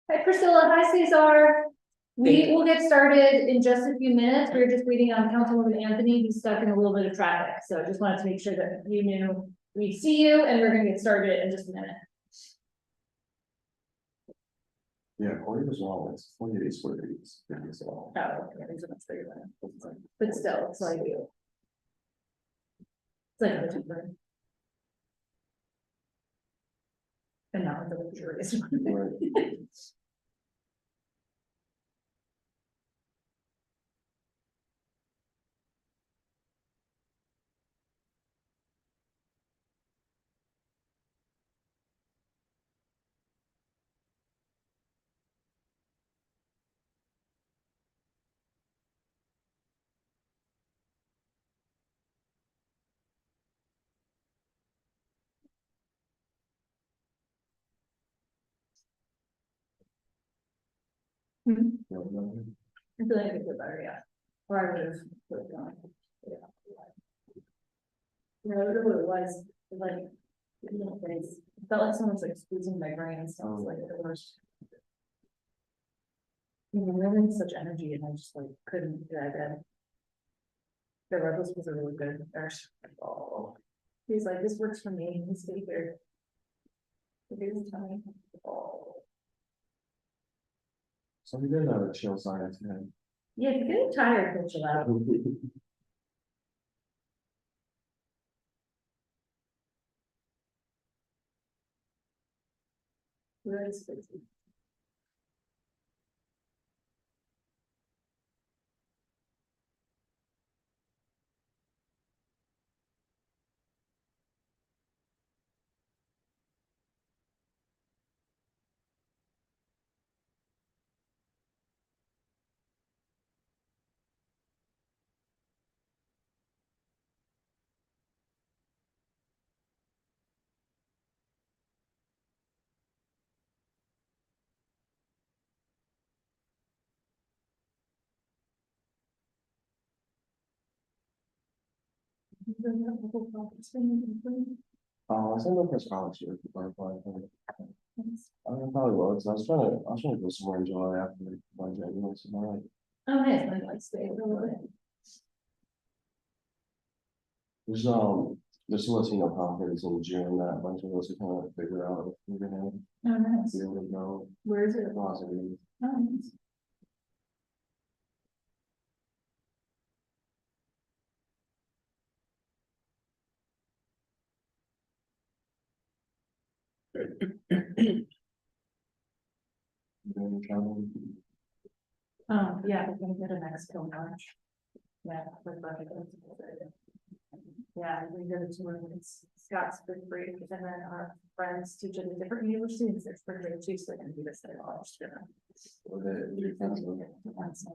Hi Priscilla, hi Cesar. We will get started in just a few minutes. We're just waiting on Councilwoman Anthony. He's stuck in a little bit of traffic, so I just wanted to make sure that you knew we see you and we're gonna get started in just a minute. Yeah, according to law, it's 48 square feet. As well. Oh, yeah, these are much bigger than it. But still, it's like a temporary. And not the luxurious one. Right. Hmm. Yeah, I feel like it's better, yeah. Or I would have put it on. Yeah. You know, it really was like, you know, it felt like someone's like squeezing my brain and stuff like the worst. You know, they're in such energy and I just like couldn't get it. The Rebels was a really good nurse. Oh, he's like, this works for me. He's stay here. He's telling me. Oh. So we did have a chill science man. Yeah, if you're getting tired, go chill out. Where is it? I sent up for scholarship for Firefly. I probably will, because I was trying to go somewhere in July after my January, so I'm like, Oh, nice. I like stay a little bit. there's a Latino conference in June that a bunch of us are kind of figure out if we're gonna Oh, nice. be able to go. Where is it? Los Angeles. Oh, nice. Then travel. Yeah, we're gonna go to Mexico in March. Yeah, with budget. Yeah, we go to tour with Scott's spring break, and then our friends teach at a different university, and it's spring break too, so they're gonna do this thing all together. Your friends will. Yeah, it's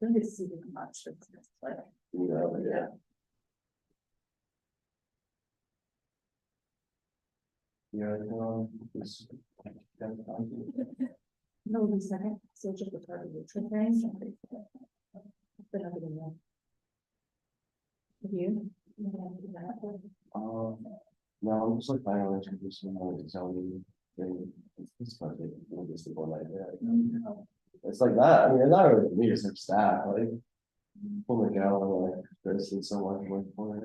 gonna be super much. It's like, Yeah. Yeah, it's. no, the second, so just the part of the trip things. But nothing in there. Have you? No, I'm just like finally introducing my zoning thing. It's kind of just the one idea. It's like that. I mean, it's not really me, it's like staff, like. Pull the gal like this and so much more for it.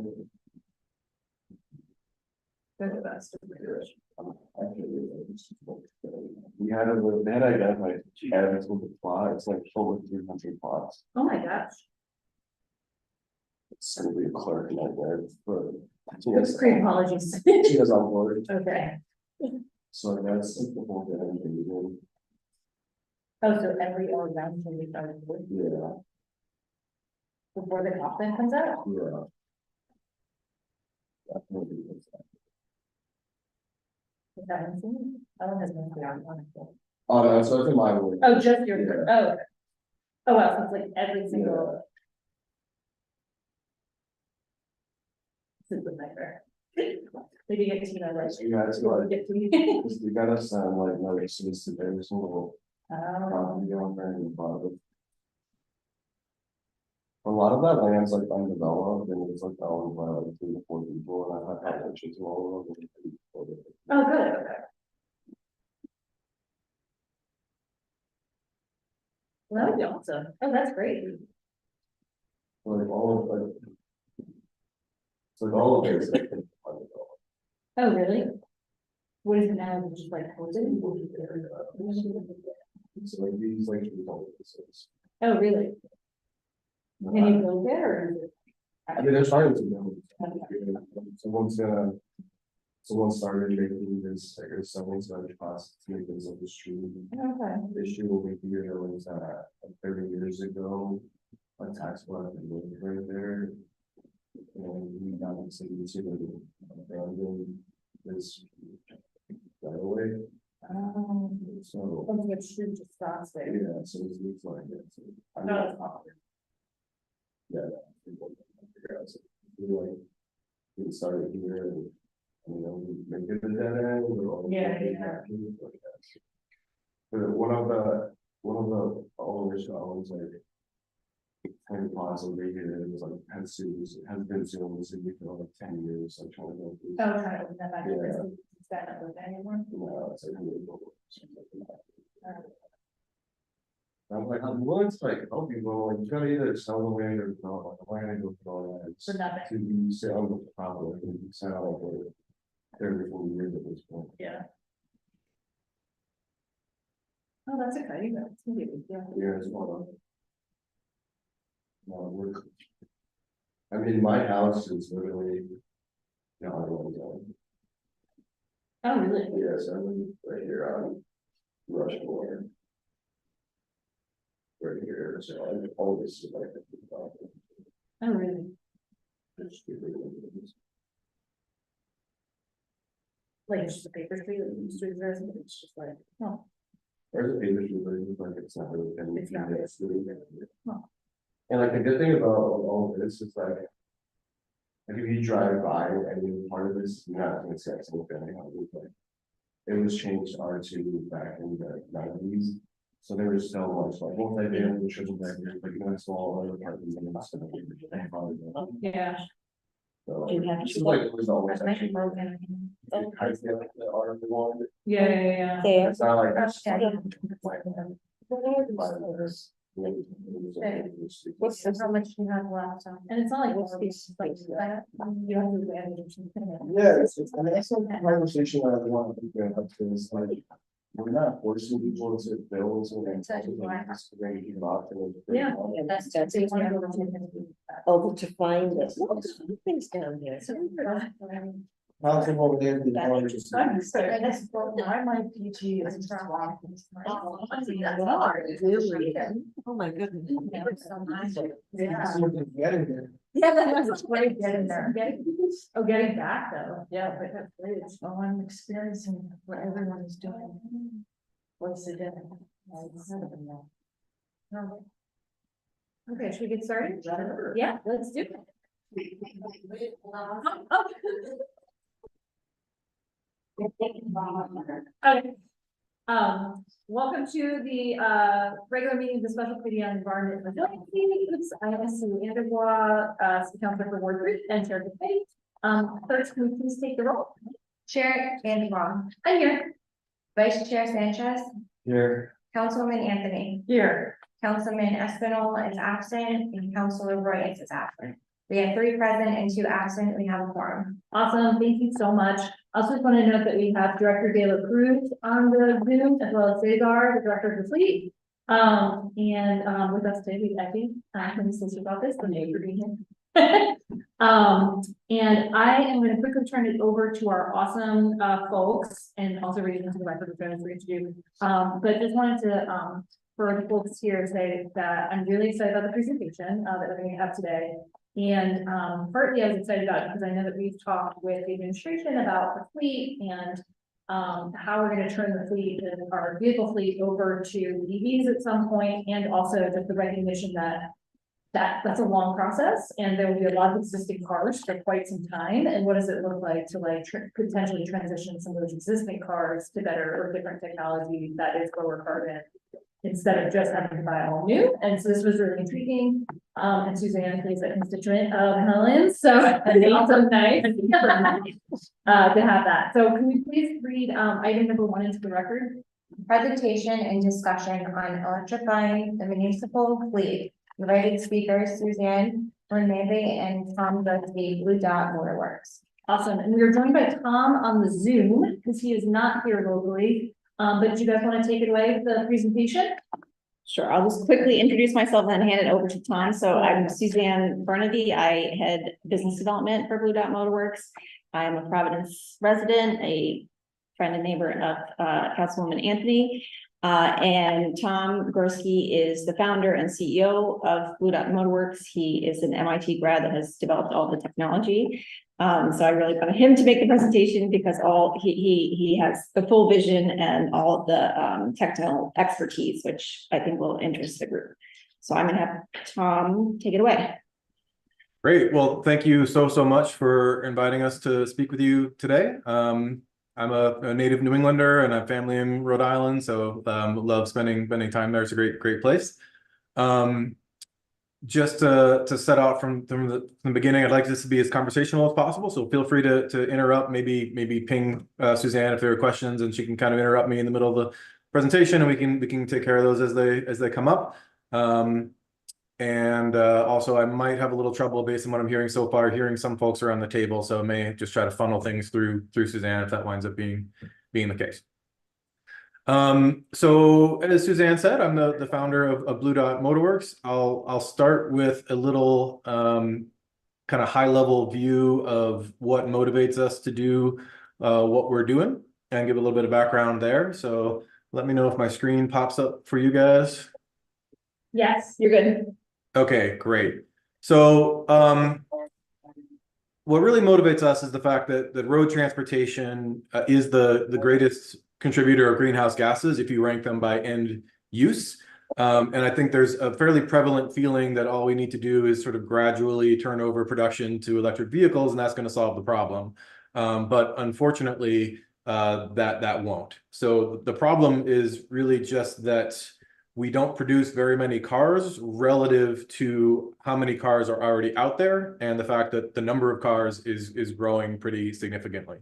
They're the best. We had they had identified every single plot. It's like over 300 plots. Oh my gosh. It's gonna be a clerk nightmare, but Great apologies. she has on board. Okay. So that's like the whole thing. Oh, so every hour round can be started with Yeah, before the coffin comes out? yeah. Definitely. Is that insane? I don't have no. Oh, no, so it's in my way. Oh, just your, Yeah. oh, okay. Oh, wow, so it's like every single. Super nightmare. Maybe get to know like. So you guys like, Get to. you gotta send like notices to every single Oh, property owner and above. A lot of that land's like undeveloped and it's like owned by like 3 to 4 people and I've had conversations with all of them. oh, good, okay. Well, that would be awesome. Oh, that's great. Like all of like. It's like all of it is like. Oh, really? What is it now? Just like, So like these like. Businesses. oh, really? Can you go there? Or is it- I mean, they're starting to know. Someone started making this, I guess, someone's going to class to make this like a stream. Okay. The issue will be here was like 30 years ago, a tax block was right there. And we got the city to abandon this right away. So, Something that should just stop there. yeah, so it's like, it's. No, it's not. Yeah. We like, we started here and, you know, we make it a dead end. Yeah, yeah. But one of the owners always like. Kind of possibly here is like has been suing the city for like 10 years, like trying to go through. Oh, trying to open that back. Yeah. Is that not with anyone? No, it's like. I'm like, I'm willing to like help people, like you gotta either sell the land or not, like why gotta go through all that? For nothing. To be sell the property, and you sell for 30, 40 years at this point. Yeah. Oh, that's exciting. That's gonna be a big deal. Yeah, it's one. Work. I mean, my house is literally. You know, I don't know. Oh, really? Yes, I live right here on Rushmore. Right here, so I always like. Oh, really? Like it's just a paper street that you used to exist, and it's just like, oh. There's a paper street, but it's like it's not really. It's not really. Huh. And like the good thing about all of this is like. Like if you drive by any part of this, you're not gonna see a single family houses, like. It was changed R2 back in the 90s. So there was so much like multi-family, triple family, like you know, small other apartments and stuff. Yeah. So Do you have it's like it was always That's actually. broken. I feel like the R one. Yeah, yeah, yeah. There. It's not like. What's this? How much do you have left? And it's not like what's these like that, you have to manage or something. Yeah, I mean, that's like a conversation that I want to bring up to is like, we're not forcing people to build and. Yeah. That's over to find it. Oh, there's other things down here. Councilwoman Anthony, I'm sorry, that's my PG is wrong. Oh, my goodness. Yeah. Getting there. Yeah, that's great getting there. Getting back though. Yeah, but that's great. Oh, I'm experiencing what everyone is doing. What's it doing? Okay, should we get started? Sure. Yeah, let's do it. Okay. Welcome to the regular meeting of the special committee on environment and resiliency. I am Sue Anderbois, Councilor for Ward 3 and Chair of the committee. Clerk, can you please take the roll? Chair Anderbaugh, I'm here. Vice Chair Sanchez, Here. Councilwoman Anthony, Here. Councilman Espinal is absent, and Councilor Royce is absent. We have 3 present and 2 absent. We have a quorum. Awesome. Thank you so much. I also just want to note that we have Director De La Cruz on the Zoom as well as Cesar, the Director of the Fleet. With us today, we have Becky, from the Solicitor's Office. Thank you for being here. And I am going to quickly turn it over to our awesome folks and also read into the record of fairness for each of you. But just wanted to for the folks here say that I'm really excited about the presentation that we're going to have today. And partly I was excited about it because I know that we've talked with the administration about the fleet and how we're going to turn the fleet and our vehicle fleet over to EVs at some point, and also just the recognition that that's a long process and there will be a lot of existing cars for quite some time. And what does it look like to like potentially transition some of those existing cars to better or different technology that is lower carbon, instead of just having to buy all new. And so this was really intriguing. And Suzanne is a constituent of Helen's, so it's also nice to have that. So can we please read item number 1 into the record? presentation and discussion on electrifying the municipal fleet. Invited speakers Suzanne Renee and Tom Busby, Blue Dot Motorworks. Awesome, and we are joined by Tom on the Zoom, because he is not here locally. But do you guys want to take it away with the presentation? Sure, I'll just quickly introduce myself and then hand it over to Tom. So I'm Suzanne Bernady. I head business development for Blue Dot Motorworks. I am a Providence resident, a friend and neighbor of Councilwoman Anthony. And Tom Gorski is the founder and CEO of Blue Dot Motorworks. He is an MIT grad that has developed all the technology. So I really wanted him to make the presentation because he has the full vision and all of the technical expertise, which I think will interest the group. So I'm gonna have Tom take it away. Great. Well, thank you so much for inviting us to speak with you today. I'm a native New Englander and I have family in Rhode Island, so love spending time there. It's a great place. Just to set out from the beginning, I'd like this to be as conversational as possible. So feel free to interrupt, maybe ping Suzanne if there are questions, and she can kind of interrupt me in the middle of the presentation, and we can take care of those as they come up. Also, I might have a little trouble based on what I'm hearing so far, hearing some folks around the table, so I may just try to funnel things through Suzanne if that winds up being the case. So as Suzanne said, I'm the founder of Blue Dot Motorworks. I'll start with a little kind of high level view of what motivates us to do what we're doing and give a little bit of background there. So let me know if my screen pops up for you guys. Yes, you're good. Okay, great. So what really motivates us is the fact that road transportation is the greatest contributor of greenhouse gases if you rank them by end use. And I think there's a fairly prevalent feeling that all we need to do is sort of gradually turn over production to electric vehicles, and that's going to solve the problem. But unfortunately, that won't. So the problem is really just that we don't produce very many cars relative to how many cars are already out there, and the fact that the number of cars is growing pretty significantly.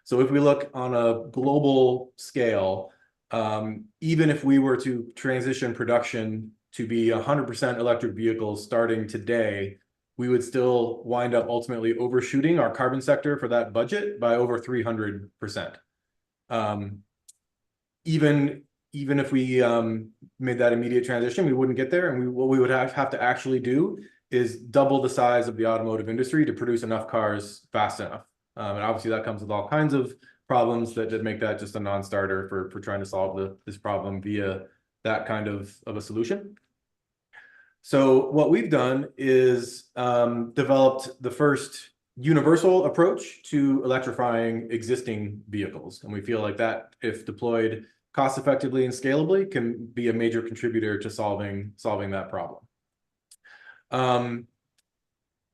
So if we look on a global scale, even if we were to transition production to be 100% electric vehicles starting today, we would still wind up ultimately overshooting our carbon sector for that budget by over 300%. Even if we made that immediate transition, we wouldn't get there. And what we would have to actually do is double the size of the automotive industry to produce enough cars fast enough. And obviously that comes with all kinds of problems that make that just a non-starter for trying to solve this problem via that kind of a solution. So what we've done is developed the first universal approach to electrifying existing vehicles. And we feel like that, if deployed cost effectively and scalably, can be a major contributor to solving that problem.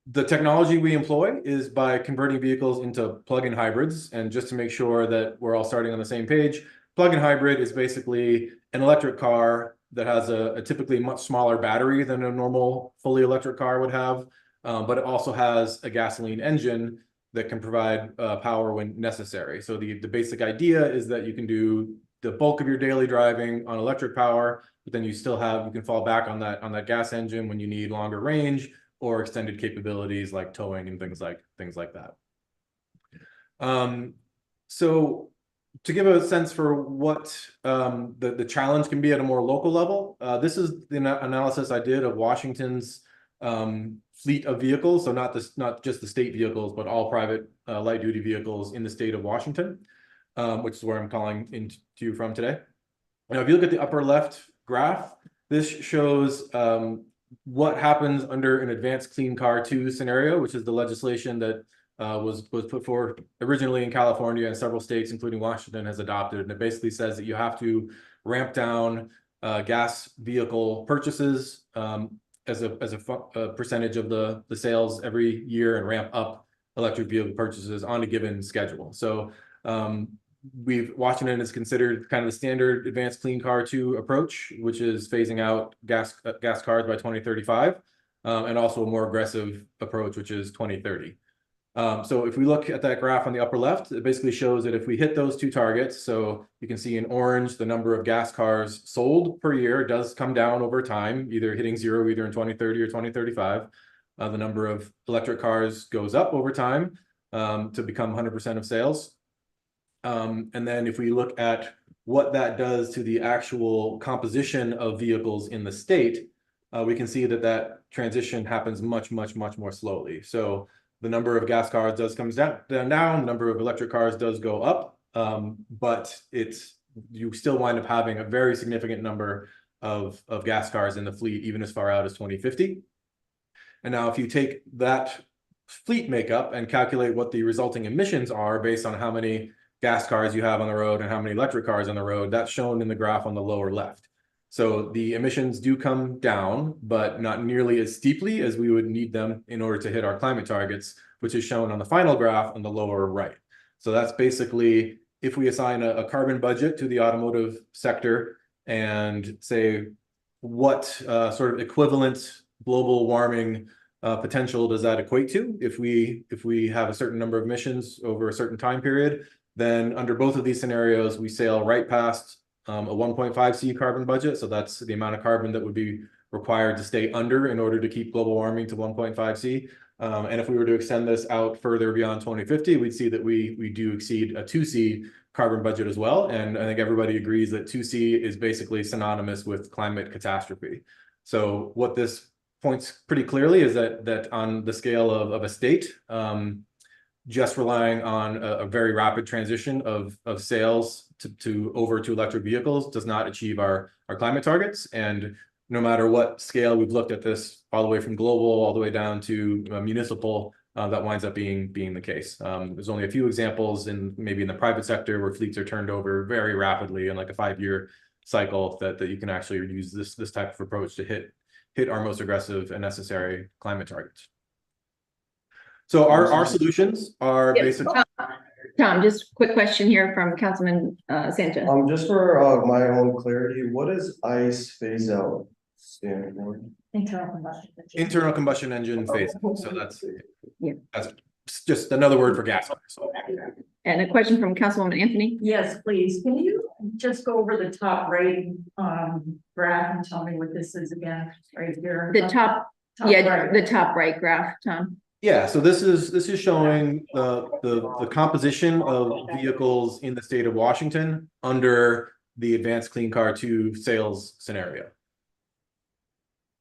The technology we employ is by converting vehicles into plug-in hybrids. And just to make sure that we're all starting on the same page, plug-in hybrid is basically an electric car that has a typically much smaller battery than a normal fully electric car would have, but it also has a gasoline engine that can provide power when necessary. So the basic idea is that you can do the bulk of your daily driving on electric power, but then you can fall back on that gas engine when you need longer range or extended capabilities like towing and things like that. So to give a sense for what the challenge can be at a more local level, this is the analysis I did of Washington's fleet of vehicles. So not just the state vehicles, but all private light duty vehicles in the state of Washington, which is where I'm calling into you from today. Now, if you look at the upper left graph, this shows what happens under an advanced clean car 2 scenario, which is the legislation that was put forward originally in California, and several states, including Washington, has adopted. And it basically says that you have to ramp down gas vehicle purchases as a percentage of the sales every year, and ramp up electric vehicle purchases on a given schedule. So Washington is considered kind of the standard advanced clean car 2 approach, which is phasing out gas cars by 2035, and also a more aggressive approach, which is 2030. So if we look at that graph on the upper left, it basically shows that if we hit those two targets, so you can see in orange, the number of gas cars sold per year does come down over time, either hitting zero either in 2030 or 2035. The number of electric cars goes up over time to become 100% of sales. And then if we look at what that does to the actual composition of vehicles in the state, we can see that that transition happens much more slowly. So the number of gas cars does comes down, the number of electric cars does go up, but you still wind up having a very significant number of gas cars in the fleet, even as far out as 2050. And now if you take that fleet makeup and calculate what the resulting emissions are based on how many gas cars you have on the road and how many electric cars on the road, that's shown in the graph on the lower left. So the emissions do come down, but not nearly as steeply as we would need them in order to hit our climate targets, which is shown on the final graph on the lower right. So that's basically if we assign a carbon budget to the automotive sector and say what sort of equivalent global warming potential does that equate to if we have a certain number of emissions over a certain time period, then under both of these scenarios, we sail right past a 1.5C carbon budget. So that's the amount of carbon that would be required to stay under in order to keep global warming to 1.5C. And if we were to extend this out further beyond 2050, we'd see that we do exceed a 2C carbon budget as well. And I think everybody agrees that 2C is basically synonymous with climate catastrophe. So what this points pretty clearly is that on the scale of a state, just relying on a very rapid transition of sales to electric vehicles does not achieve our climate targets. And no matter what scale we've looked at this, all the way from global, all the way down to municipal, that winds up being the case. There's only a few examples maybe in the private sector where fleets are turned over very rapidly in like a 5-year cycle that you can actually use this type of approach to hit our most aggressive and necessary climate targets. So our solutions are basically. Tom, just quick question here from Councilman Sanchez. Just for my own clarity, what does ICE phase out stand for? Internal combustion engine. Internal combustion engine phase. So that's just another word for gas. And a question from Councilwoman Anthony. Yes, please. Can you just go over the top right graph and tell me what this is again, right here? The top right. the top right graph, Tom. Yeah, so this is showing the composition of vehicles in the state of Washington under the Advanced Clean Car 2 sales scenario.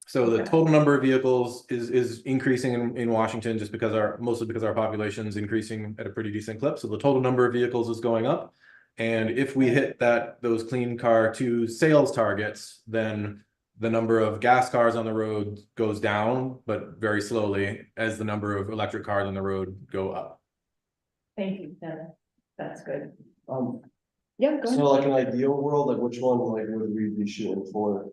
So the total number of vehicles is increasing in Washington just because mostly because our population is increasing at a pretty decent clip. So the total number of vehicles is going up. And if we hit those Clean Car 2 sales targets, then the number of gas cars on the road goes down, but very slowly as the number of electric cars on the road go up. Thank you, that's good. Yeah, go ahead. So like an ideal world, like which one like would we be shooting for?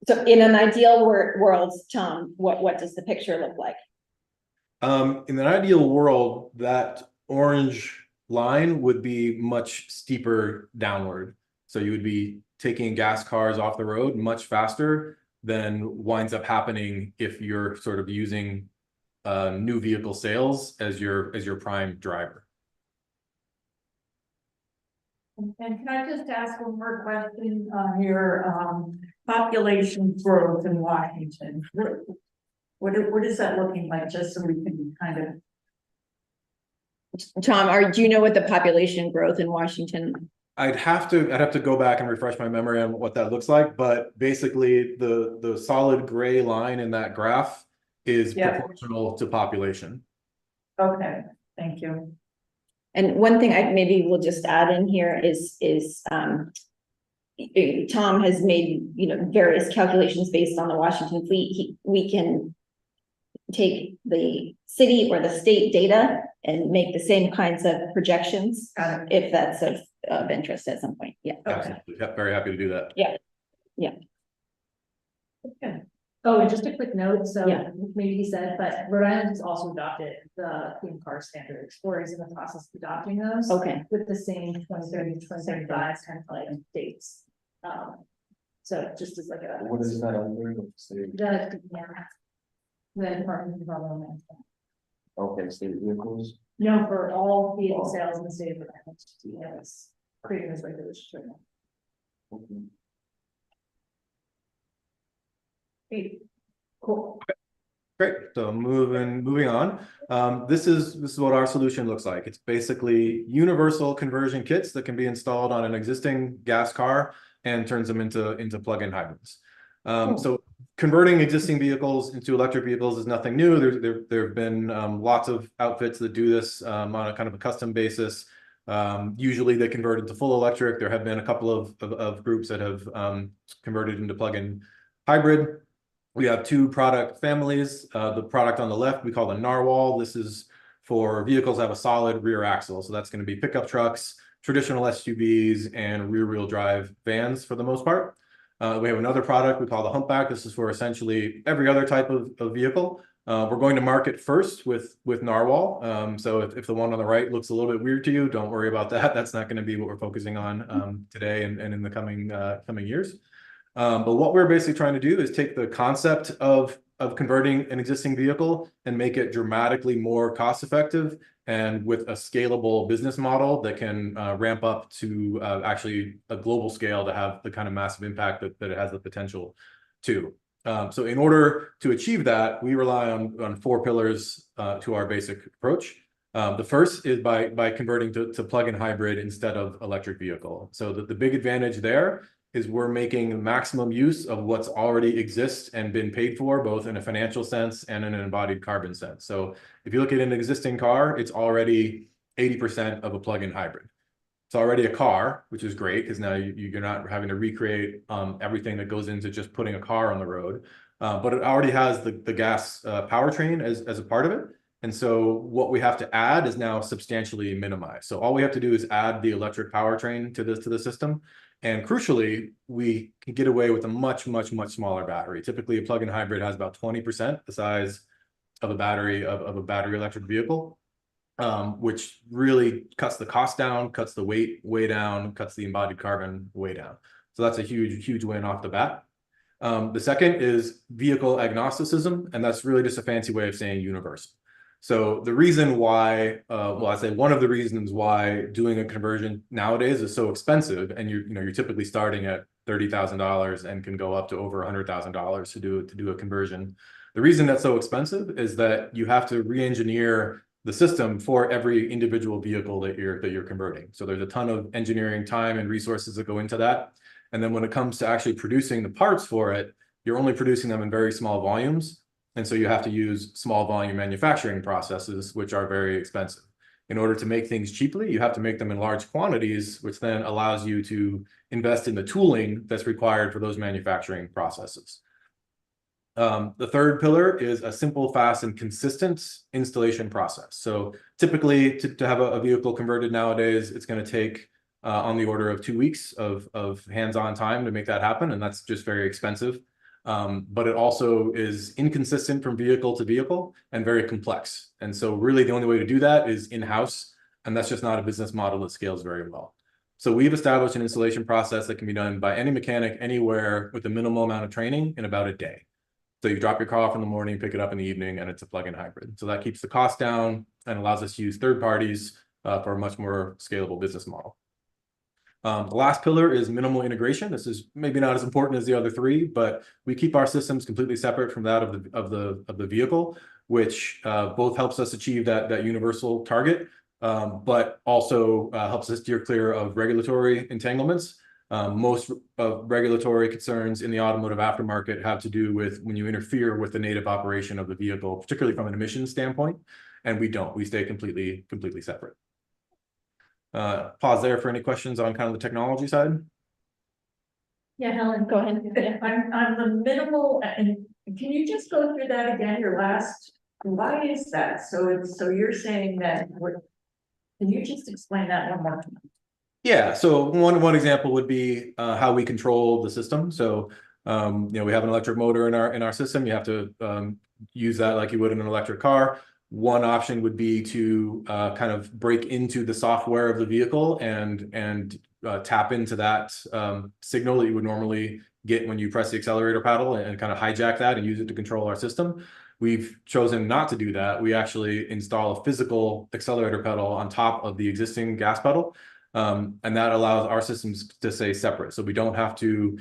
So in an ideal world, Tom, what does the picture look like? In an ideal world, that orange line would be much steeper downward. So you would be taking gas cars off the road much faster than winds up happening if you're sort of using new vehicle sales as your prime driver. And can I just ask one more question on your population growth in Washington? What is that looking like, just so we can kind of. Tom, do you know what the population growth in Washington? I'd have to go back and refresh my memory on what that looks like, but basically the solid gray line in that graph is proportional to population. Okay, thank you. And one thing I maybe we'll just add in here is Tom has made various calculations based on the Washington fleet. We can take the city or the state data and make the same kinds of projections if that's of interest at some point. Yeah. Absolutely. Yep, very happy to do that. Yeah. Okay. Oh, and just a quick note, so Yeah. maybe he said, but Rhode Island has also adopted the clean car standards, or is in the process of adopting those. Okay. With the same 2030 to 2035 kind of like dates. So just as like a. What is that under? The Department of Environmental Management. Okay, state vehicles. No, for all vehicle sales in the state of Rhode Island, yes, creating this regulation right now. Okay. Great. Cool. Great, so moving on. This is what our solution looks like. It's basically universal conversion kits that can be installed on an existing gas car and turns them into plug-in hybrids. So converting existing vehicles into electric vehicles is nothing new. There have been lots of outfits that do this on a kind of a custom basis. Usually they convert into full electric. There have been a couple of groups that have converted into plug-in hybrid. We have two product families. The product on the left we call the Narwhal. This is for vehicles that have a solid rear axle. So that's going to be pickup trucks, traditional SUVs, and rear-wheel drive vans for the most part. We have another product we call the Humpback. This is for essentially every other type of vehicle. We're going to market first with Narwhal. So if the one on the right looks a little bit weird to you, don't worry about that. That's not going to be what we're focusing on today and in the coming years. But what we're basically trying to do is take the concept of converting an existing vehicle and make it dramatically more cost effective and with a scalable business model that can ramp up to actually a global scale to have the kind of massive impact that it has the potential to. So in order to achieve that, we rely on four pillars to our basic approach. The first is by converting to plug-in hybrid instead of electric vehicle. So the big advantage there is we're making maximum use of what's already exists and been paid for, both in a financial sense and in an embodied carbon sense. So if you look at an existing car, it's already 80% of a plug-in hybrid. It's already a car, which is great because now you're not having to recreate everything that goes into just putting a car on the road. But it already has the gas powertrain as a part of it. And so what we have to add is now substantially minimized. So all we have to do is add the electric powertrain to the system. And crucially, we can get away with a much smaller battery. Typically, a plug-in hybrid has about 20% the size of a battery of a battery electric vehicle, which really cuts the cost down, cuts the weight way down, cuts the embodied carbon way down. So that's a huge win off the bat. The second is vehicle agnosticism, and that's really just a fancy way of saying universal. So the reason why, well, I say one of the reasons why doing a conversion nowadays is so expensive, and you're typically starting at $30,000 and can go up to over $100,000 to do a conversion. The reason that's so expensive is that you have to re-engineer the system for every individual vehicle that you're converting. So there's a ton of engineering time and resources that go into that. And then when it comes to actually producing the parts for it, you're only producing them in very small volumes. And so you have to use small volume manufacturing processes, which are very expensive. In order to make things cheaply, you have to make them in large quantities, which then allows you to invest in the tooling that's required for those manufacturing processes. The third pillar is a simple, fast, and consistent installation process. So typically to have a vehicle converted nowadays, it's going to take on the order of 2 weeks of hands-on time to make that happen. And that's just very expensive. But it also is inconsistent from vehicle to vehicle and very complex. And so really the only way to do that is in-house. And that's just not a business model that scales very well. So we've established an installation process that can be done by any mechanic anywhere with a minimal amount of training in about a day. So you drop your car off in the morning, pick it up in the evening, and it's a plug-in hybrid. So that keeps the cost down and allows us to use third parties for a much more scalable business model. The last pillar is minimal integration. This is maybe not as important as the other three, but we keep our systems completely separate from that of the vehicle, which both helps us achieve that universal target, but also helps us steer clear of regulatory entanglements. Most regulatory concerns in the automotive aftermarket have to do with when you interfere with the native operation of the vehicle, particularly from an emissions standpoint, and we don't. We stay completely separate. Pause there for any questions on kind of the technology side. Yeah, Helen, Go ahead. Yeah. on the minimal, and can you just go through that again, your last, why is that? So you're saying that, can you just explain that one more time? Yeah, so one example would be how we control the system. So we have an electric motor in our system. You have to use that like you would in an electric car. One option would be to kind of break into the software of the vehicle and tap into that signal that you would normally get when you press the accelerator paddle and kind of hijack that and use it to control our system. We've chosen not to do that. We actually install a physical accelerator pedal on top of the existing gas pedal. And that allows our systems to stay separate. So we don't have to,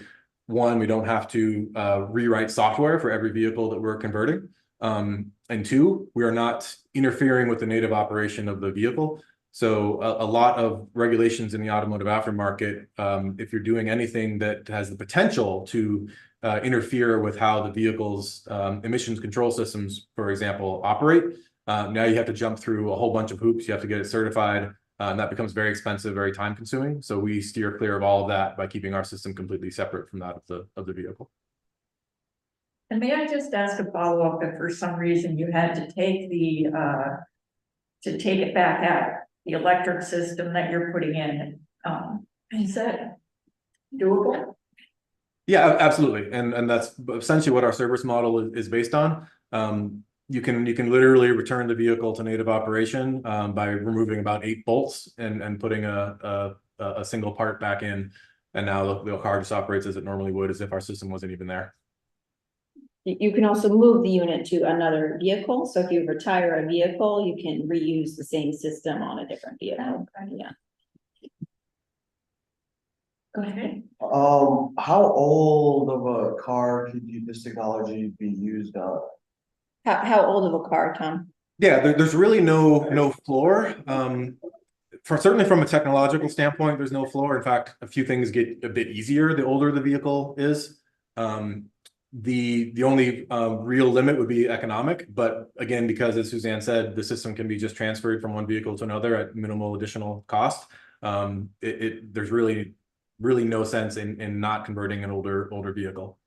one, we don't have to rewrite software for every vehicle that we're converting. And two, we are not interfering with the native operation of the vehicle. So a lot of regulations in the automotive aftermarket, if you're doing anything that has the potential to interfere with how the vehicle's emissions control systems, for example, operate, now you have to jump through a whole bunch of hoops. You have to get it certified, and that becomes very expensive, very time consuming. So we steer clear of all of that by keeping our system completely separate from that of the vehicle. And may I just ask a follow-up, if for some reason you had to take to take it back out, the electric system that you're putting in, is that doable? Yeah, absolutely. And that's essentially what our service model is based on. You can literally return the vehicle to native operation by removing about 8 bolts and putting a single part back in. And now the car just operates as it normally would, as if our system wasn't even there. You can also move the unit to another vehicle. So if you retire a vehicle, you can reuse the same system on a different vehicle. Yeah. Go ahead. How old of a car could this technology be used on? How old of a car, Tom? Yeah, there's really no floor. Certainly from a technological standpoint, there's no floor. In fact, a few things get a bit easier the older the vehicle is. The only real limit would be economic, but again, because as Suzanne said, the system can be just transferred from one vehicle to another at minimal additional cost. There's really no sense in not converting an older vehicle.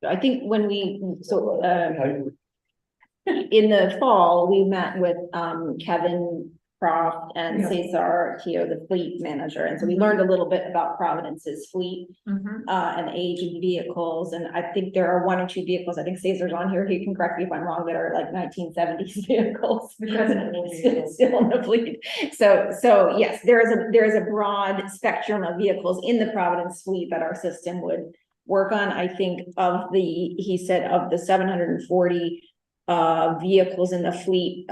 I think when in the fall, we met with Kevin Croft and Cesar Teo, the fleet manager. And so we learned a little bit about Providence's fleet and the age of the vehicles. And I think there are 1 or 2 vehicles, I think Cesar's on here, he can correct me if I'm wrong, that are like 1970s vehicles still in the fleet. So yes, there is a broad spectrum of vehicles in the Providence fleet that our system would work on. I think he said of the 740 vehicles in the fleet,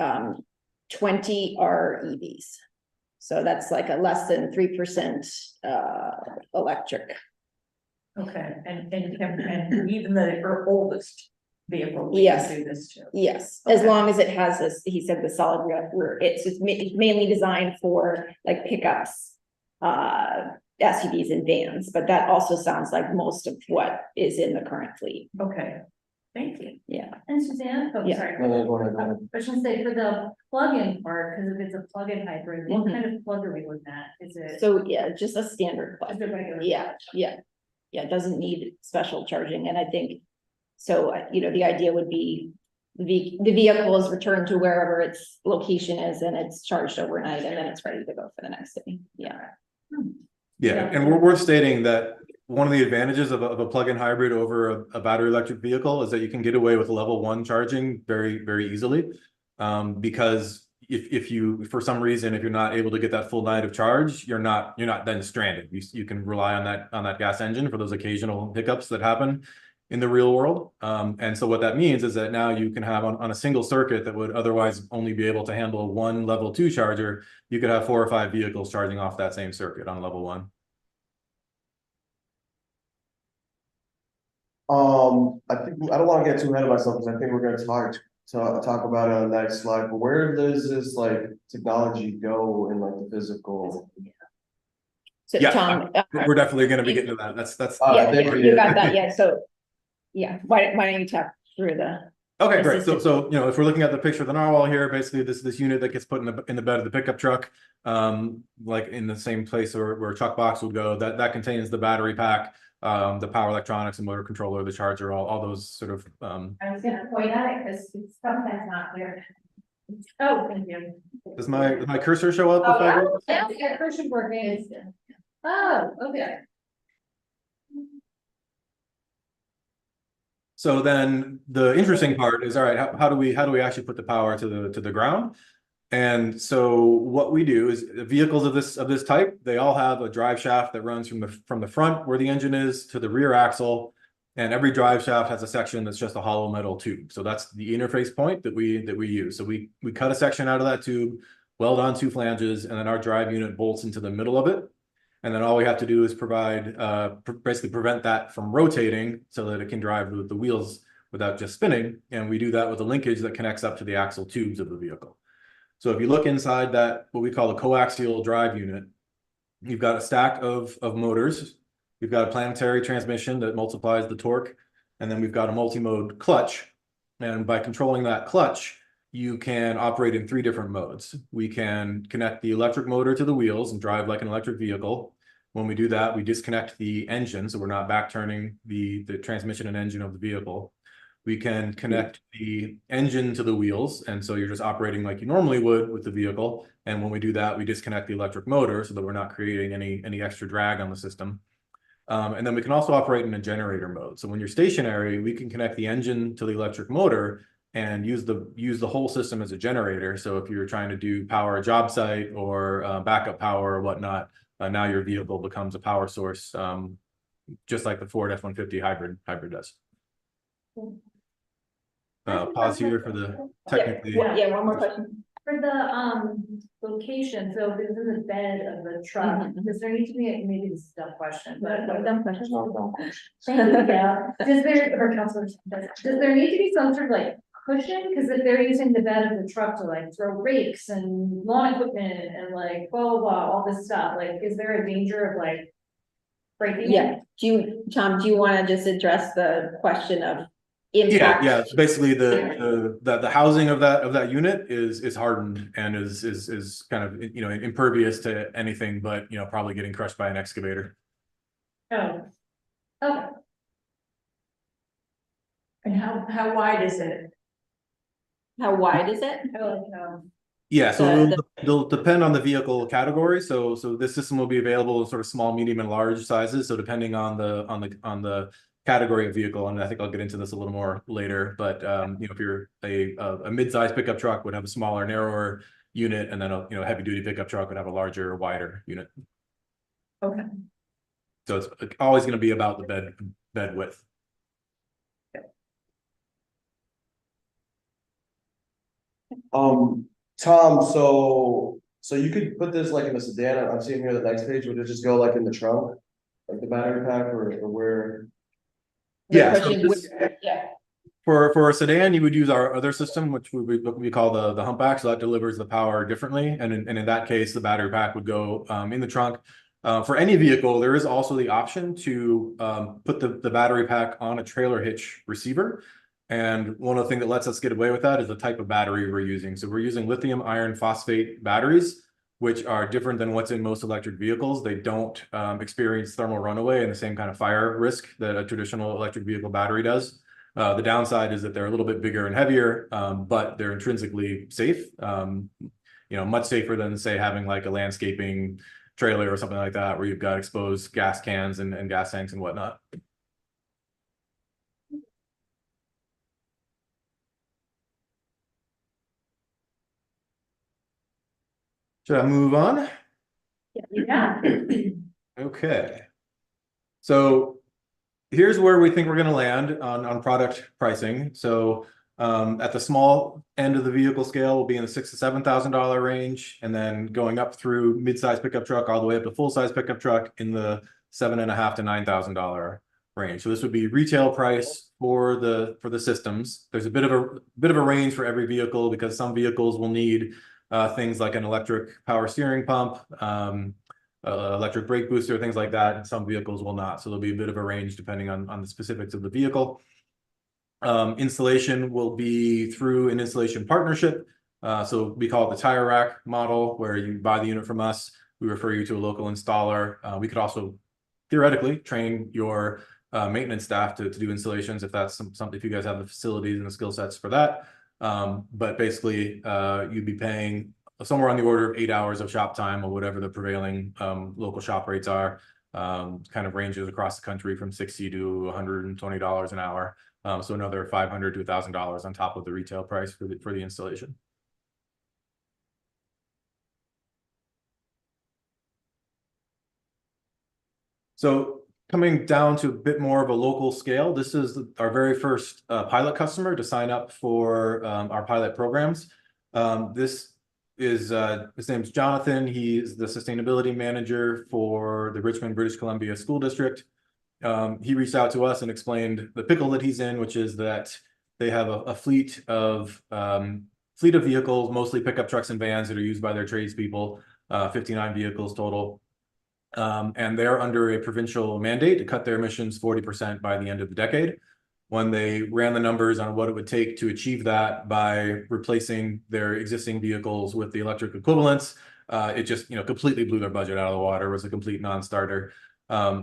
20 are EVs. So that's like a less than 3% electric. Okay, and even the oldest vehicle, we Yes. can do this too. Yes, Okay. as long as it has this, he said the solid rear, it's mainly designed for like pickups, SUVs and vans, but that also sounds like most of what is in the current fleet. Okay, thank you. Yeah. And Suzanne, oh, Yeah. sorry. No, go ahead. I was gonna say for the plug-in part, because if it's a plug-in hybrid, what Mhm. kind of plug are we looking at? Is it? So yeah, just a standard plug. Just a regular? Yeah, it doesn't need special charging, and I think, so, the idea would be the vehicle is returned to wherever its location is, and it's charged overnight, and then it's ready to go for the next day, yeah. Yeah, and we're worth stating that one of the advantages of a plug-in hybrid over a battery electric vehicle is that you can get away with level 1 charging very, very easily. Because if you, for some reason, if you're not able to get that full night of charge, you're not then stranded. You can rely on that gas engine for those occasional hiccups that happen in the real world. And so what that means is that now you can have on a single circuit that would otherwise only be able to handle 1 level 2 charger, you could have 4 or 5 vehicles charging off that same circuit on level 1. I think I don't want to get too ahead of myself because I think we're going to talk about it on the next slide. But where does this technology go in the physical? So Yeah, Tom, we're definitely going to be getting to that. That's yeah, thank you got that, yeah, so, yeah, why don't you talk through the. okay, great. So if we're looking at the picture of the narwhal here, basically this unit that gets put in the bed of the pickup truck, like in the same place where a truck box would go, that contains the battery pack, the power electronics, the motor controller, the charger, all those sort of I was gonna point at it because it's sometimes not clear. Oh, thank you. Does my cursor show up? If I do? Yeah, your cursor working. Oh, okay. So then the interesting part is, all right, how do we actually put the power to the ground? And so what we do is vehicles of this type, they all have a drive shaft that runs from the front where the engine is to the rear axle. And every drive shaft has a section that's just a hollow metal tube. So that's the interface point that we use. So we cut a section out of that tube, weld on 2 flanges, and then our drive unit bolts into the middle of it. And then all we have to do is provide, basically prevent that from rotating so that it can drive the wheels without just spinning. And we do that with a linkage that connects up to the axle tubes of the vehicle. So if you look inside that, what we call the coaxial drive unit, you've got a stack of motors. We've got a planetary transmission that multiplies the torque, and then we've got a multi-mode clutch. And by controlling that clutch, you can operate in 3 different modes. We can connect the electric motor to the wheels and drive like an electric vehicle. When we do that, we disconnect the engine, so we're not back turning the transmission and engine of the vehicle. We can connect the engine to the wheels, and so you're just operating like you normally would with the vehicle. And when we do that, we disconnect the electric motor so that we're not creating any extra drag on the system. And then we can also operate in a generator mode. So when you're stationary, we can connect the engine to the electric motor and use the whole system as a generator. So if you're trying to do power a job site or backup power or whatnot, now your vehicle becomes a power source, just like the Ford F-150 hybrid does. Pause here for the technically. Yeah, one more question. For the location, so if it's in the bed of the truck, does there need to be, maybe this is a dumb question, but. Dumb question. Yeah, does there, or counselor, does there need to be some sort of like cushion? Cause if they're using the bed of the truck to like throw rakes and lawn equipment and like blah, blah, blah, all this stuff, like, is there a danger of like breaking? Yeah, Tom, do you want to just address the question of Yeah, impact? so basically the housing of that unit is hardened and is kind of, you know, impervious to anything but, you know, probably getting crushed by an excavator. Oh, okay. And how wide is it? How wide is it? I like, Yeah, so The- it'll depend on the vehicle category. So this system will be available in sort of small, medium, and large sizes. So depending on the category of vehicle, and I think I'll get into this a little more later. But you know, if you're a mid-size pickup truck would have a smaller, narrower unit, and then a heavy duty pickup truck would have a larger, wider unit. Okay. So it's always going to be about the bed width. Tom, so you could put this like in a sedan. I'm seeing here the next page. Would it just go like in the trunk, like the battery pack, or where? Yeah, so question this- yeah. For a sedan, you would use our other system, which we call the humpback. So that delivers the power differently, and in that case, the battery pack would go in the trunk. For any vehicle, there is also the option to put the battery pack on a trailer hitch receiver. And one of the things that lets us get away with that is the type of battery we're using. So we're using lithium iron phosphate batteries, which are different than what's in most electric vehicles. They don't experience thermal runaway and the same kind of fire risk that a traditional electric vehicle battery does. The downside is that they're a little bit bigger and heavier, but they're intrinsically safe. Much safer than, say, having like a landscaping trailer or something like that, where you've got exposed gas cans and gas tanks and whatnot. Should I move on? Yeah. Okay. So here's where we think we're going to land on product pricing. So at the small end of the vehicle scale, we'll be in the $6,000 to $7,000 range, and then going up through mid-size pickup truck all the way up to full-size pickup truck in the $7,500 to $9,000 range. So this would be retail price for the systems. There's a bit of a range for every vehicle, because some vehicles will need things like an electric power steering pump, electric brake booster, things like that, and some vehicles will not. So there'll be a bit of a range depending on the specifics of the vehicle. Installation will be through an installation partnership. So we call it the tire rack model, where you buy the unit from us, we refer you to a local installer. We could also theoretically train your maintenance staff to do installations if that's something, if you guys have the facilities and the skill sets for that. But basically, you'd be paying somewhere on the order of 8 hours of shop time, or whatever the prevailing local shop rates are. Kind of ranges across the country from $60 to $120 an hour. So another $500 to $1,000 on top of the retail price for the installation. So coming down to a bit more of a local scale. This is our very first pilot customer to sign up for our pilot programs. This is his name's Jonathan. He's the sustainability manager for the Richmond, British Columbia School District. He reached out to us and explained the pickle that he's in, which is that they have a fleet of vehicles, mostly pickup trucks and vans that are used by their tradespeople, 59 vehicles total. And they're under a provincial mandate to cut their emissions 40% by the end of the decade. When they ran the numbers on what it would take to achieve that by replacing their existing vehicles with the electric equivalents, it just completely blew their budget out of the water. It was a complete non-starter.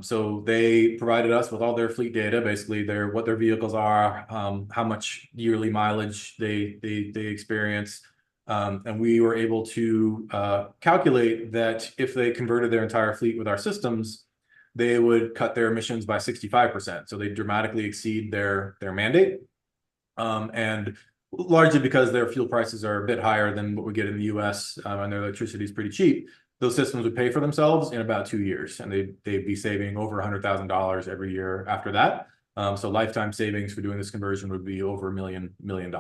So they provided us with all their fleet data, basically what their vehicles are, how much yearly mileage they experience. And we were able to calculate that if they converted their entire fleet with our systems, they would cut their emissions by 65%. So they dramatically exceed their mandate. And largely because their fuel prices are a bit higher than what we get in the US, and their electricity is pretty cheap, those systems would pay for themselves in about 2 years, and they'd be saving over $100,000 every year after that. So lifetime savings for doing this conversion would be over $1 million.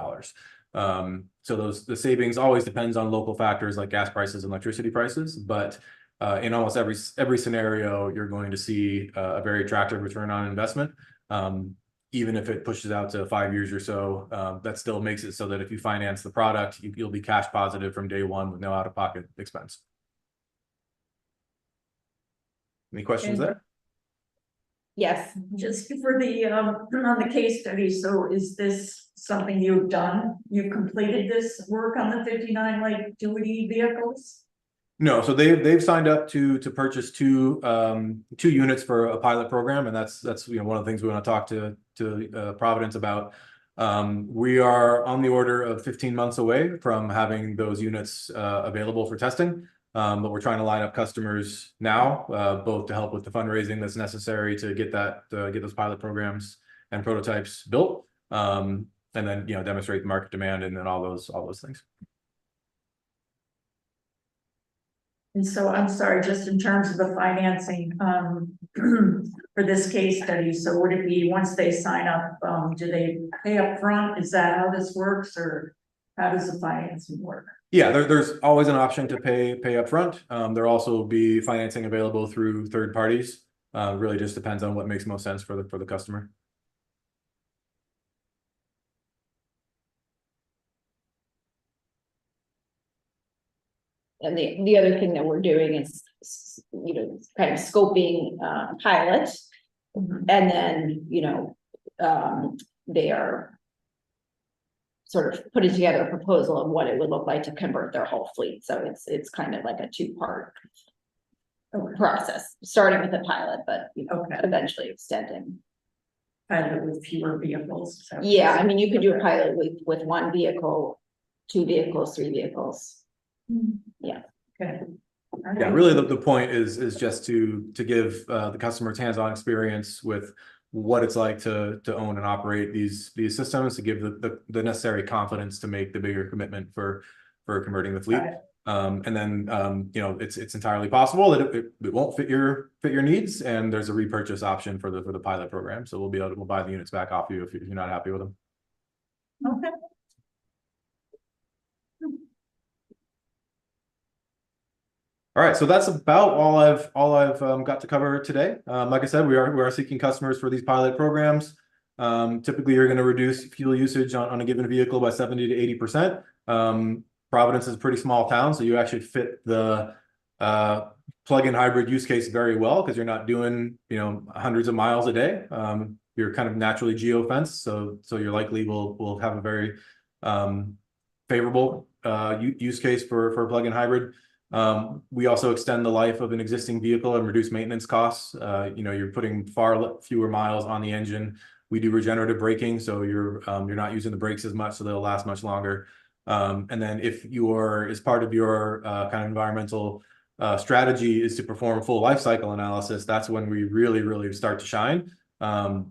So the savings always depends on local factors like gas prices and electricity prices, but in almost every scenario, you're going to see a very attractive return on investment. Even if it pushes out to 5 years or so, that still makes it so that if you finance the product, you'll be cash positive from day one with no out-of-pocket expense. Any questions there? Yes. Just for the, on the case study, so is this something you've done? You've completed this work on the 59 light duty vehicles? No, so they've signed up to purchase two units for a pilot program, and that's one of the things we want to talk to Providence about. We are on the order of 15 months away from having those units available for testing. But we're trying to line up customers now, both to help with the fundraising that's necessary to get those pilot programs and prototypes built, and then demonstrate the market demand and then all those things. And so I'm sorry, just in terms of the financing, for this case study, so would it be once they sign up, do they pay up front? Is that how this works, or how does the financing work? Yeah, there's always an option to pay up front. There'll also be financing available through third parties. Really just depends on what makes most sense for the customer. And the other thing that we're doing is, kind of scoping pilot, and then, they are sort of putting together a proposal of what it would look like to convert their whole fleet. So it's kind of like a two-part process, starting with a pilot, but eventually extending. Pilot with fewer vehicles. So. Yeah, I mean, you could do a pilot with one vehicle, 2 vehicles, 3 vehicles. Yeah. Okay. Yeah, really the point is just to give the customers hands-on experience with what it's like to own and operate these systems, to give the necessary confidence to make the bigger commitment for converting the fleet. And then it's entirely possible that it won't fit your needs, and there's a repurchase option for the pilot program. So we'll buy the units back off you if you're not happy with them. Okay. All right, so that's about all I've got to cover today. Like I said, we are seeking customers for these pilot programs. Typically, you're going to reduce fuel usage on a given vehicle by 70 to 80%. Providence is a pretty small town, so you actually fit the plug-in hybrid use case very well because you're not doing hundreds of miles a day. You're kind of naturally geo-fenced, so you likely will have a very favorable use case for a plug-in hybrid. We also extend the life of an existing vehicle and reduce maintenance costs. You're putting far fewer miles on the engine. We do regenerative braking, so you're not using the brakes as much, so they'll last much longer. And then if as part of your kind of environmental strategy is to perform full life cycle analysis, that's when we really start to shine,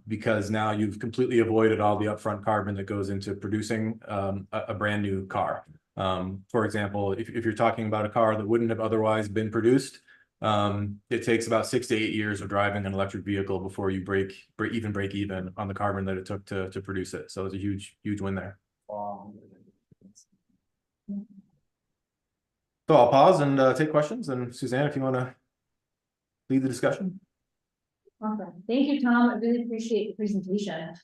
because now you've completely avoided all the upfront carbon that goes into producing a brand new car. For example, if you're talking about a car that wouldn't have otherwise been produced, It takes about 6 to 8 years of driving an electric vehicle before you break even on the carbon that it took to produce it. So it's a huge win there. So I'll pause and take questions. And Suzanne, if you want to lead the discussion. Awesome. Thank you, Tom. I really appreciate the presentation.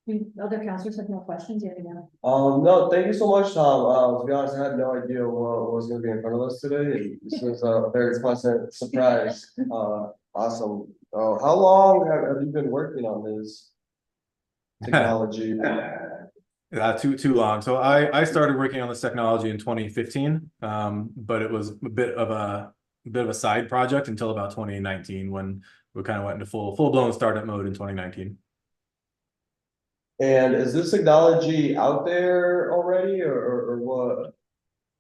Do other counselors have more questions? You have No, thank you so much, Tom. To be honest, I had no idea what was gonna be in front of us today. This was a very pleasant surprise. Awesome. How long have you been working on this technology? Too long. So I started working on this technology in 2015, but it was a bit of a side project until about 2019 when we kind of went into full-blown startup mode in 2019. And is this technology out there already or what?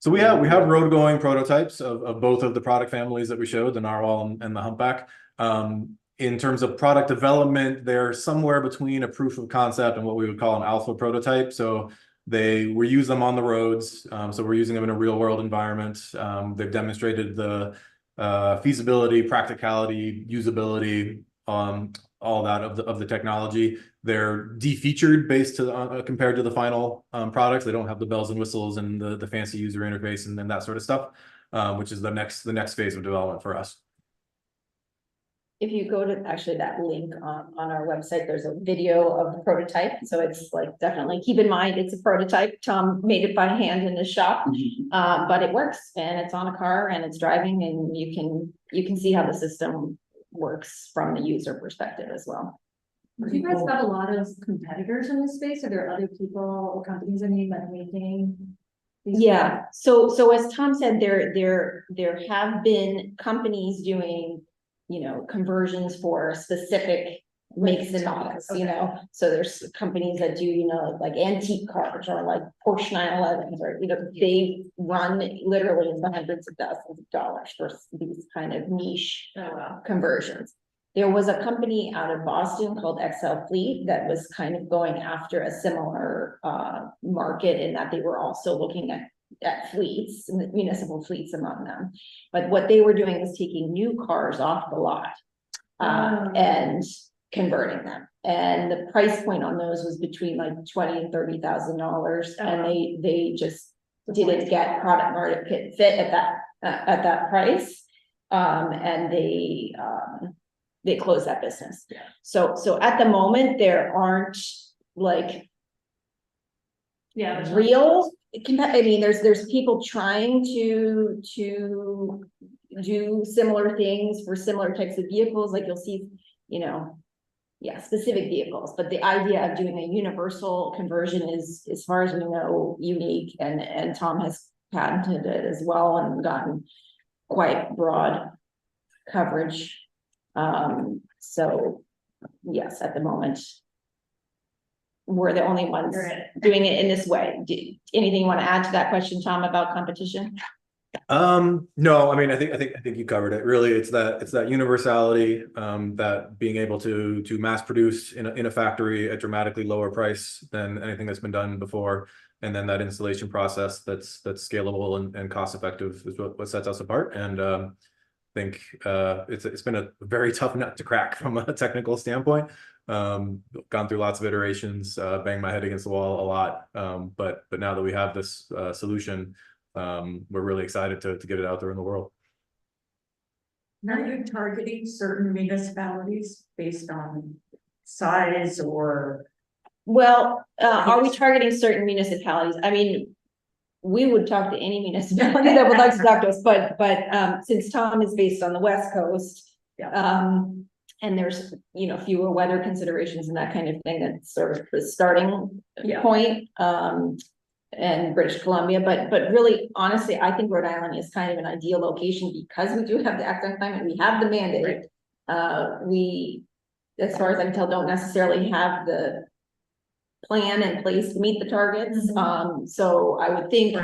So we have road going prototypes of both of the product families that we showed, the Narwhal and the Humpback. In terms of product development, they're somewhere between a proof of concept and what we would call an alpha prototype. So we use them on the roads. So we're using them in a real world environment. They've demonstrated the feasibility, practicality, usability, all that of the technology. They're defeatured based to compared to the final products. They don't have the bells and whistles and the fancy user interface and that sort of stuff, which is the next phase of development for us. If you go to actually that link on our website, there's a video of the prototype. So it's like, definitely keep in mind, it's a prototype. Tom made it by hand in his shop, but it works and it's on a car and it's driving and you can see how the system works from the user perspective as well. Do you guys have a lot of competitors in this space? Are there other people or companies that are making? Yeah. So as Tom said, there have been companies doing, conversions for specific makes and models, so there's companies that do, like antique cars or like Porsche 911s or, they run literally in the hundreds of thousands of dollars for these kind of niche conversions. There was a company out of Boston called XL Fleet that was kind of going after a similar market in that they were also looking at fleets, municipal fleets among them. But what they were doing was taking new cars off the lot and converting them. And the price point on those was between like $20,000 and $30,000. And they just didn't get product market fit at that price. And they closed that business. Yeah. So at the moment, there aren't like real. I mean, there's people trying to do similar things for similar types of vehicles. Like you'll see, specific vehicles. But the idea of doing a universal conversion is, as far as we know, unique. And Tom has patented it as well and gotten quite broad coverage. So yes, at the moment, we're the only ones doing it in this way. Anything you want to add to that question, Tom, about competition? No, I mean, I think you covered it. Really, it's that universality, that being able to mass produce in a factory at dramatically lower price than anything that's been done before, and then that installation process that's scalable and cost effective is what sets us apart. And I think it's been a very tough nut to crack from a technical standpoint. Gone through lots of iterations, banged my head against the wall a lot. But now that we have this solution, we're really excited to get it out there in the world. Are you targeting certain municipalities based on size or? Well, are we targeting certain municipalities? I mean, we would talk to any municipality that would like to talk to us, but since Tom is based on the West Coast, and there's, fewer weather considerations and that kind of thing, that's sort of the starting point, and British Columbia, but really, honestly, I think Rhode Island is kind of an ideal location because we do have the act on climate, we have the mandate. We, as far as I can tell, don't necessarily have the plan in place to meet the targets. So I would think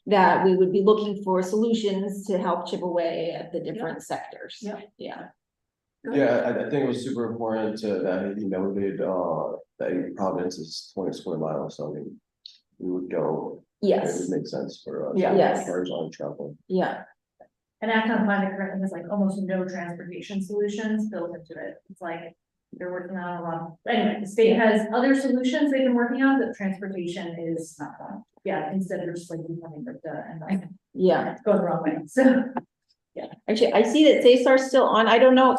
that we would be looking for solutions to help chip away at the different sectors. Yeah, I think it was super important that he noted that Providence is 20 square miles, so I mean, we would go. Yes. It would make sense for us. Yes. Cars on travel. Yeah. And Acton Climate currently has like almost no transportation solutions built into it. It's like they're working on a lot. Anyway, the state has other solutions they've been working on, but transportation is not one. Yeah, instead of just like becoming and like Yeah, it's going the wrong way. So actually, I see that Cesar's still on. I don't know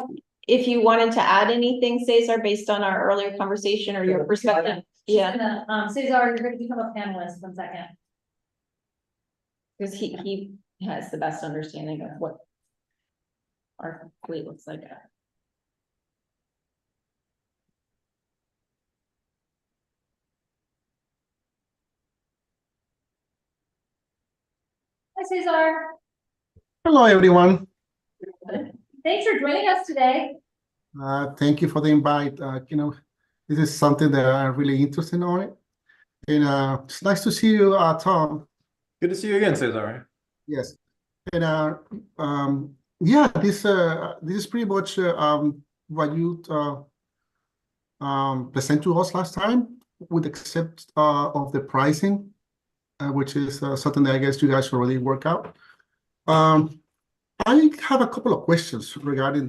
if you wanted to add anything, Cesar, based on our earlier conversation or your perspective. Yeah, Cesar, you're going to become a panelist. 1 second. because he has the best understanding of what our fleet looks like. Hi, Cesar. Hello, everyone. Thanks for joining us today. Thank you for the invite. This is something that I'm really interested on it. And it's nice to see you, Tom. Good to see you again, Cesar. Yes. And yeah, this is pretty much what you present to us last time, with except of the pricing, which is something that I guess you guys already work out. I have a couple of questions regarding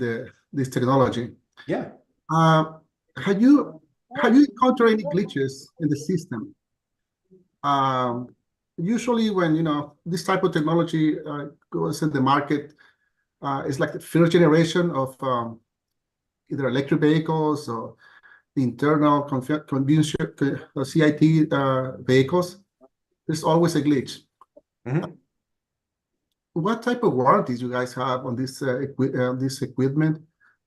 this technology. Yeah. Have you encountered any glitches in the system? Usually when this type of technology goes in the market, it's like the first generation of either electric vehicles or internal combustion CIT vehicles. There's always a glitch. Mhm. What type of warranties you guys have on this this equipment?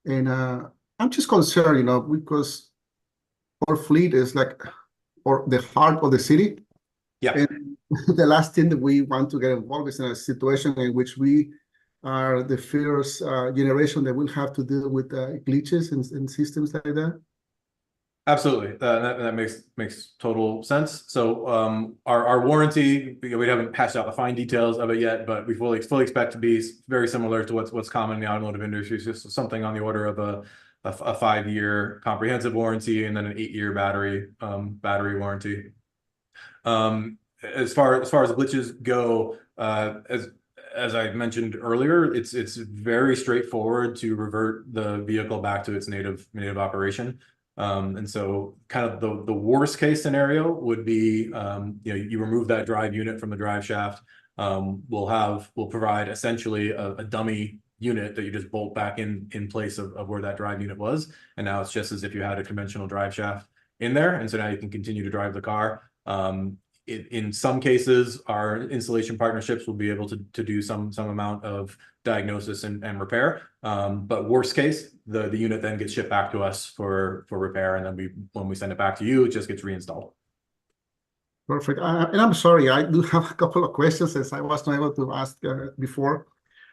And I'm just concerned, because our fleet is like or the heart of the city. Yeah. And the last thing that we want to get involved is in a situation in which we are the first generation that will have to deal with glitches and systems like that. Absolutely. That makes total sense. So our warranty, we haven't hashed out the fine details of it yet, but we fully expect to be very similar to what's common in the automotive industry. It's just something on the order of a 5-year comprehensive warranty and then an 8-year battery warranty. As far as glitches go, as I mentioned earlier, it's very straightforward to revert the vehicle back to its native operation. And so kind of the worst case scenario would be, you remove that drive unit from the drive shaft. We'll provide essentially a dummy unit that you just bolt back in place of where that drive unit was. And now it's just as if you had a conventional drive shaft in there. And so now you can continue to drive the car. In some cases, our installation partnerships will be able to do some amount of diagnosis and repair. But worst case, the unit then gets shipped back to us for repair, and then when we send it back to you, it just gets reinstalled. Perfect. And I'm sorry, I do have a couple of questions as I was not able to ask before.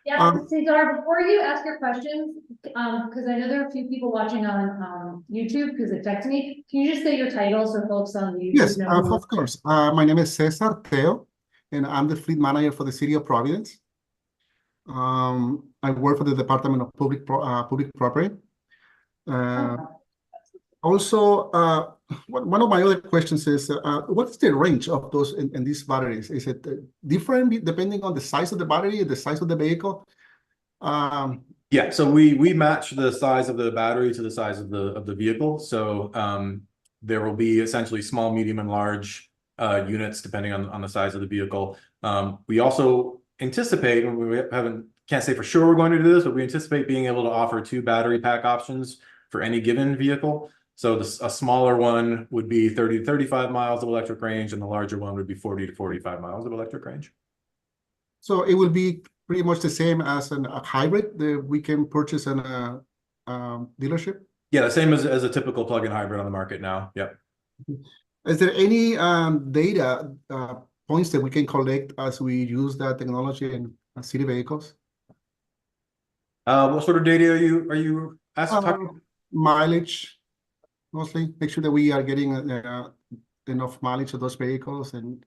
Yeah, Cesar, before you ask your questions, because I know there are a few people watching on YouTube because it texted me. Can you just say your title so folks on the YouTube Yes, know? of course. My name is Cesar Teo, and I'm the fleet manager for the city of Providence. I work for the Department of Public Property. Also, one of my other questions is, what is the range of those in these batteries? Is it different depending on the size of the battery, the size of the vehicle? Yeah, so we match the size of the battery to the size of the vehicle. So there will be essentially small, medium, and large units depending on the size of the vehicle. We also anticipate, and we can't say for sure we're going to do this, but we anticipate being able to offer 2 battery pack options for any given vehicle. So a smaller one would be 30 to 35 miles of electric range, and the larger one would be 40 to 45 miles of electric range. So it will be pretty much the same as a hybrid that we can purchase in a dealership? Yeah, the same as a typical plug-in hybrid on the market now. Yep. Is there any data points that we can collect as we use that technology in city vehicles? What sort of data are you asking? Mileage, mostly. Make sure that we are getting enough mileage of those vehicles. And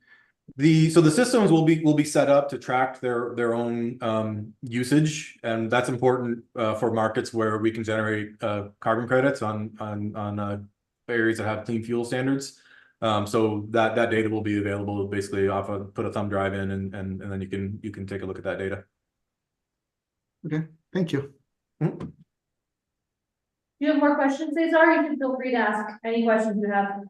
so the systems will be set up to track their own usage, and that's important for markets where we can generate carbon credits on areas that have clean fuel standards. So that data will be available basically put a thumb drive in, and then you can take a look at that data. Okay, thank you. Do you have more questions, Cesar? You can feel free to ask any questions you have.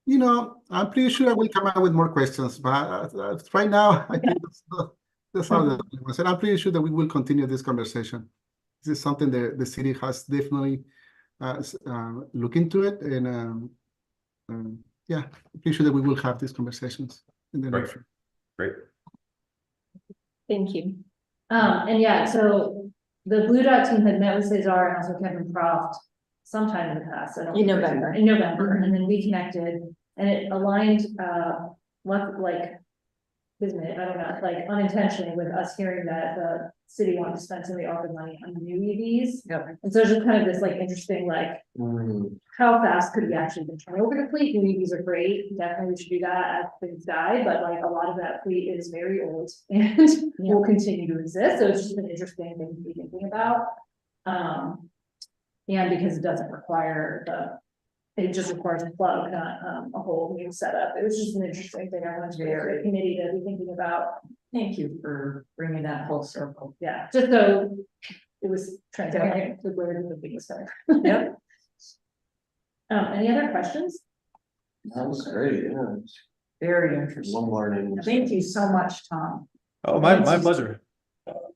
You know, I'm pretty sure I will come out with more questions, but right now, I think that's all the ones. And I'm pretty sure that we will continue this conversation. This is something that the city has definitely look into it, and yeah, I'm pretty sure that we will have these conversations in the Right. next. Great. Thank you. And yeah, so the Blue Dot team had met with Cesar and also Kevin Croft sometime in the past. I don't In remember. November. In November, and then we connected and it aligned, like, I don't know, like unintentionally with us hearing that the city wanted to spend some of the ARPA money on new EVs. Yep. And so it's just kind of this like interesting, like, how fast could we actually turn over the fleet? New EVs are great, definitely we should do that as things die, but like a lot of that fleet is very old and will continue to exist, so it's just an interesting thing to be thinking about. And because it doesn't require it just requires a plug, not a whole new setup. It was just an interesting thing I wanted to bring to the committee to be thinking about. Thank you for bringing that full circle. Yeah, just so it was transparent to where the thing was going. Yep. Any other questions? That was great, yeah. Very interesting. One learning. Thank you so much, Tom. Oh, my pleasure.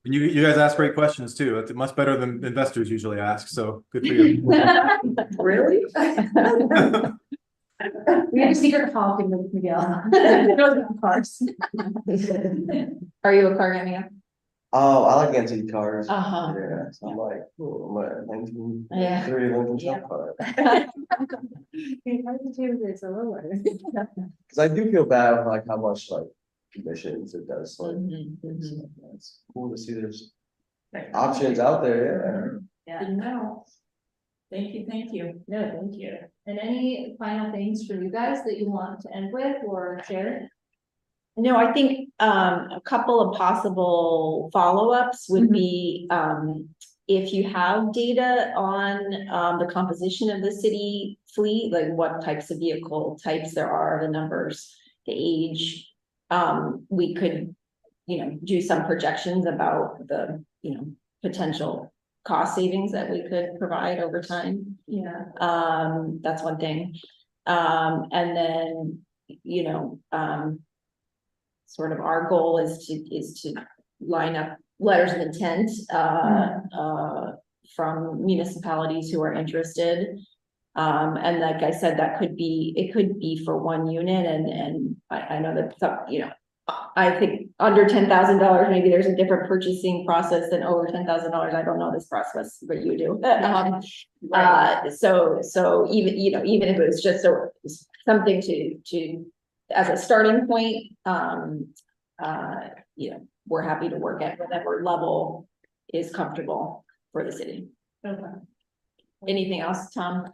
And you guys ask great questions too. It's much better than investors usually ask, so good for you. Really? We have a secret talking with Miguel. Cars. Are you a car guy, Mia? Oh, I like antique cars. Uh-huh. Yeah, so I'm like, oh, I'm a 1993 Yeah. Lincoln Yeah. Jump car. It's a lower. Cause I do feel bad with like how much like emissions it does, like, Mm-hmm. it's cool to see there's options out there, Yeah. Didn't know. Thank you, thank you. No, thank you. And any final things for you guys that you want to end with or share? No, I think a couple of possible follow-ups would be if you have data on the composition of the city fleet, like what types of vehicle types there are, the numbers, the age. We could, do some projections about the, potential cost savings that we could provide over time. Yeah. That's one thing. And then, sort of our goal is to line up letters of intent from municipalities who are interested. And like I said, it could be for one unit, and I know that some, I think under $10,000, maybe there's a different purchasing process than over $10,000. I don't know this process, but you do. So even if it was just something to as a starting point, we're happy to work at whatever level is comfortable for the city. Okay. Anything else, Tom?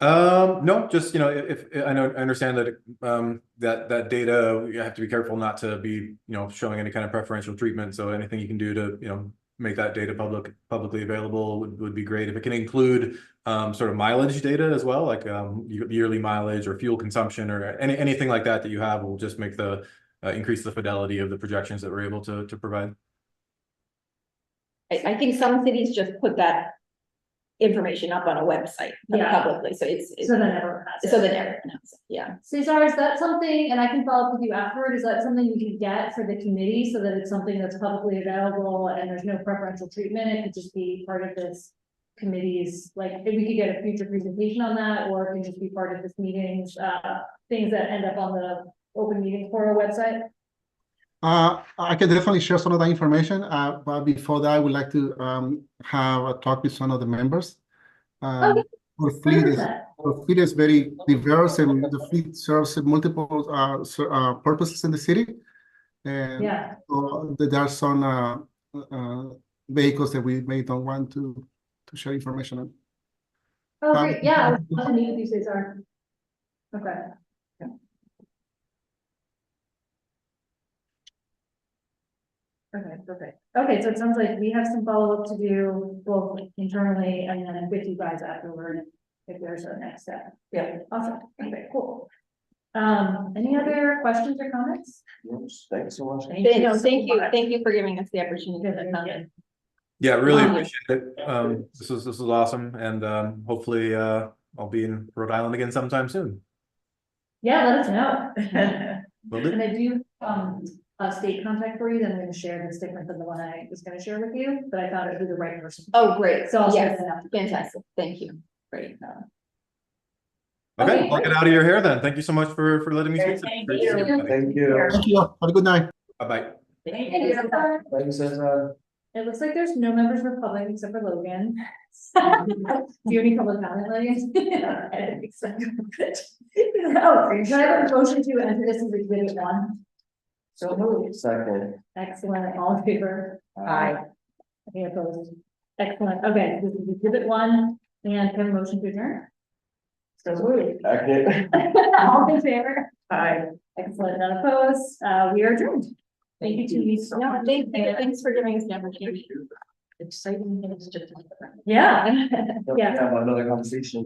No, just, if I understand that, that data, you have to be careful not to be, showing any kind of preferential treatment. So anything you can do to, make that data publicly available would be great. If it can include, sort of mileage data as well, like, yearly mileage or fuel consumption or anything like that you have will just make the, increase the fidelity of the projections that we're able to provide. I think some cities just put that information up on a website publicly, so it's So then everyone has it. so that everyone knows. Yeah. Cesar, is that something, and I can follow up with you afterward, is that something we could get for the committee so that it's something that's publicly available and there's no preferential treatment? It could just be part of this committee's, like, if we could get a future presentation on that, or it can just be part of this meeting's, things that end up on the open meeting forum website? I can definitely share some of that information, but before that, I would like to have a talk with some of the members. Okay. Our fleet is very diverse, and the fleet serves multiple purposes in the city. And so there are some vehicles that we may don't want to share information on. Oh, great. Yeah, I would love to meet with you, Cesar. Okay. Okay, perfect. Okay, so it sounds like we have some follow-up to do both internally and then with you guys afterward, if there's a next step. Yeah. Awesome. Okay, cool. Any other questions or comments? Yes, thanks so much. Thank you for giving us the opportunity to come. Yeah, really Um, appreciate it. This was awesome, and hopefully I'll be in Rhode Island again sometime soon. Yeah, let us know. Will do. And I do, a state contact for you, then I'm gonna share this different than the one I was gonna share with you, but I thought it would be the right person. Oh, great. So I'll share Yes, that out. fantastic. Thank you. Great. Okay, Okay, I'll get out of your hair then. Thank you so much for letting me speak. Thank Great to you. see everybody. Thank you. Thank you. Have a good night. Bye-bye. Thank Thank you. you. Thanks, It looks like there's no members of the public except for Logan. Do you have any public comment, Logan? I don't think so. Oh, can I have a motion to enter this as exhibit one? So moved. second. Excellent, all in favor? Any opposed? Excellent, okay, this is exhibit one, and can I have a motion to adjourn? So moved. Second. All in favor? Aye. Excellent, none opposed, we are adjourned. Thank you to you so No, much. thanks for giving us the opportunity. Exciting things to talk about. Yeah. Yeah. Yeah. Have another conversation.